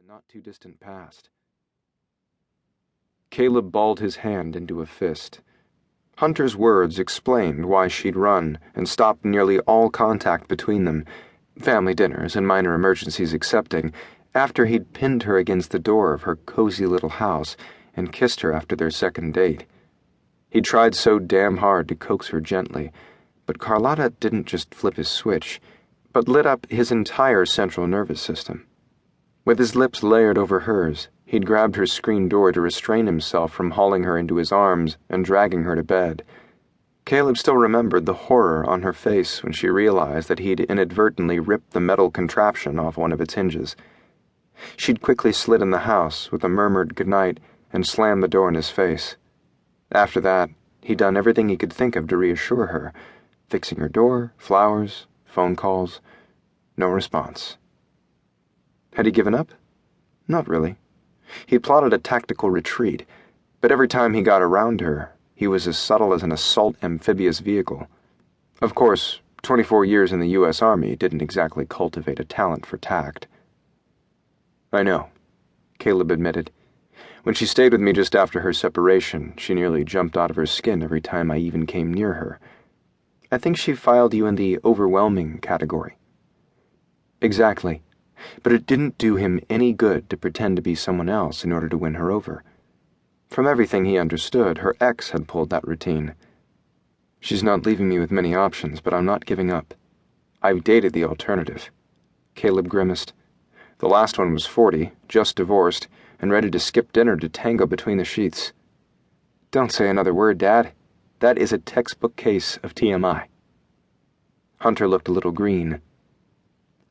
not-too-distant past. Caleb balled his hand into a fist. Hunter's words explained why she'd run and stopped nearly all contact between them, family dinners and minor emergencies excepting, after he'd pinned her against the door of her cozy little house and kissed her after their second date. He tried so damn hard to coax her gently, but Carlotta didn't just flip his switch, but lit up his entire central nervous system. With his lips layered over hers, he'd grabbed her screen door to restrain himself from hauling her into his arms and dragging her to bed. Caleb still remembered the horror on her face when she realized that he'd inadvertently ripped the metal contraption off one of its hinges. She'd quickly slid in the house with a murmured goodnight and slammed the door in his face. After that, he'd done everything he could think of to reassure her, fixing her door, flowers, phone calls. No response. Had he given up? Not really. He plotted a tactical retreat, but every time he got around her, he was as subtle as an assault amphibious vehicle. Of course, 24 years in the U.S. Army didn't exactly cultivate a talent for tact. I know, Caleb admitted. When she stayed with me just after her separation, she nearly jumped out of her skin every time I even came near her. I think she filed you in the overwhelming category. Exactly. But it didn't do him any good to pretend to be someone else in order to win her over. From everything he understood, her ex had pulled that routine. She's not leaving me with many options, but I'm not giving up. I've dated the alternative. Caleb grimaced. The last one was 40, just divorced, and ready to skip dinner to tango between the sheets. Don't say another word, Dad. That is a textbook case of TMI. Hunter looked a little green.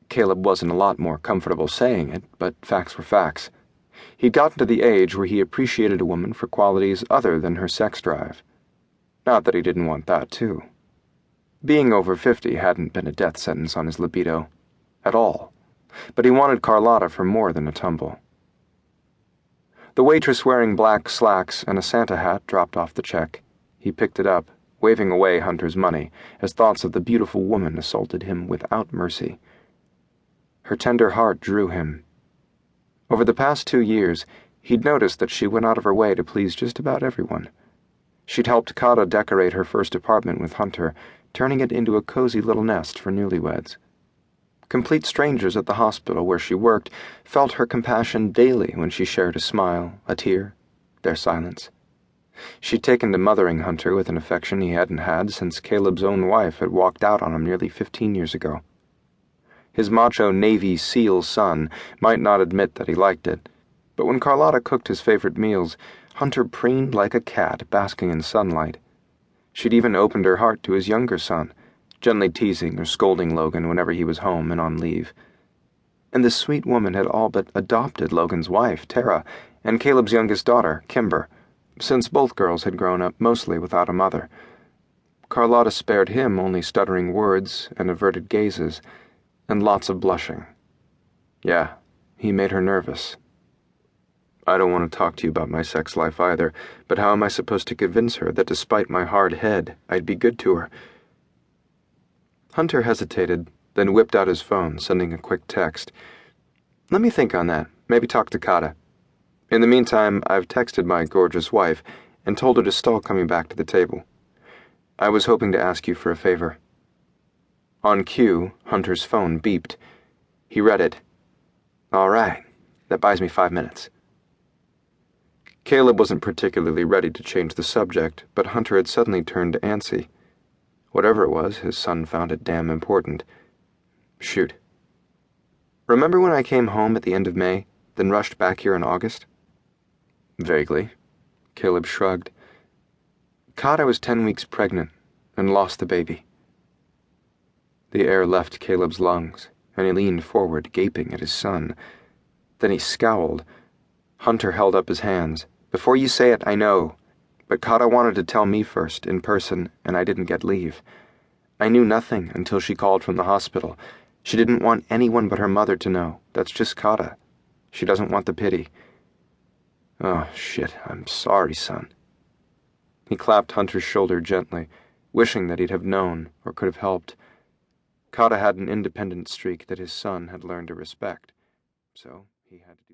Caleb wasn't a lot more comfortable saying it, but facts were facts. He'd gotten to the age where he appreciated a woman for qualities other than her sex drive. Not that he didn't want that, too. Being over 50 hadn't been a death sentence on his libido. At all. But he wanted Carlotta for more than a tumble. The waitress wearing black slacks and a Santa hat dropped off the check. He picked it up, waving away Hunter's money, as thoughts of the beautiful woman assaulted him without mercy. Her tender heart drew him. Over the past 2 years, he'd noticed that she went out of her way to please just about everyone. She'd helped Kata decorate her first apartment with Hunter, turning it into a cozy little nest for newlyweds. Complete strangers at the hospital where she worked felt her compassion daily when she shared a smile, a tear, their silence. She'd taken to mothering Hunter with an affection he hadn't had since Caleb's own wife had walked out on him nearly 15 years ago. His macho Navy SEAL son might not admit that he liked it, but when Carlotta cooked his favorite meals, Hunter preened like a cat basking in sunlight. She'd even opened her heart to his younger son, gently teasing or scolding Logan whenever he was home and on leave. And this sweet woman had all but adopted Logan's wife, Tara, and Caleb's youngest daughter, Kimber, since both girls had grown up mostly without a mother. Carlotta spared him only stuttering words and averted gazes, and lots of blushing. Yeah, he made her nervous. I don't want to talk to you about my sex life either, but how am I supposed to convince her that despite my hard head, I'd be good to her? Hunter hesitated, then whipped out his phone, sending a quick text. Let me think on that. Maybe talk to Kata. In the meantime, I've texted my gorgeous wife and told her to stall coming back to the table. I was hoping to ask you for a favor. On cue, Hunter's phone beeped. He read it. All right, that buys me 5 minutes. Caleb wasn't particularly ready to change the subject, but Hunter had suddenly turned antsy. Whatever it was, his son found it damn important. Shoot. Remember when I came home at the end of May, then rushed back here in August? Vaguely. Caleb shrugged. Kata was 10 weeks pregnant and lost the baby. The air left Caleb's lungs, and he leaned forward, gaping at his son. Then he scowled. Hunter held up his hands. Before you say it, I know. But Kata wanted to tell me first, in person, and I didn't get leave. I knew nothing until she called from the hospital. She didn't want anyone but her mother to know. That's just Kata. She doesn't want the pity. Oh, shit, I'm sorry, son. He clapped Hunter's shoulder gently, wishing that he'd have known or could have helped. Kata had an independent streak that his son had learned to respect, so he had to do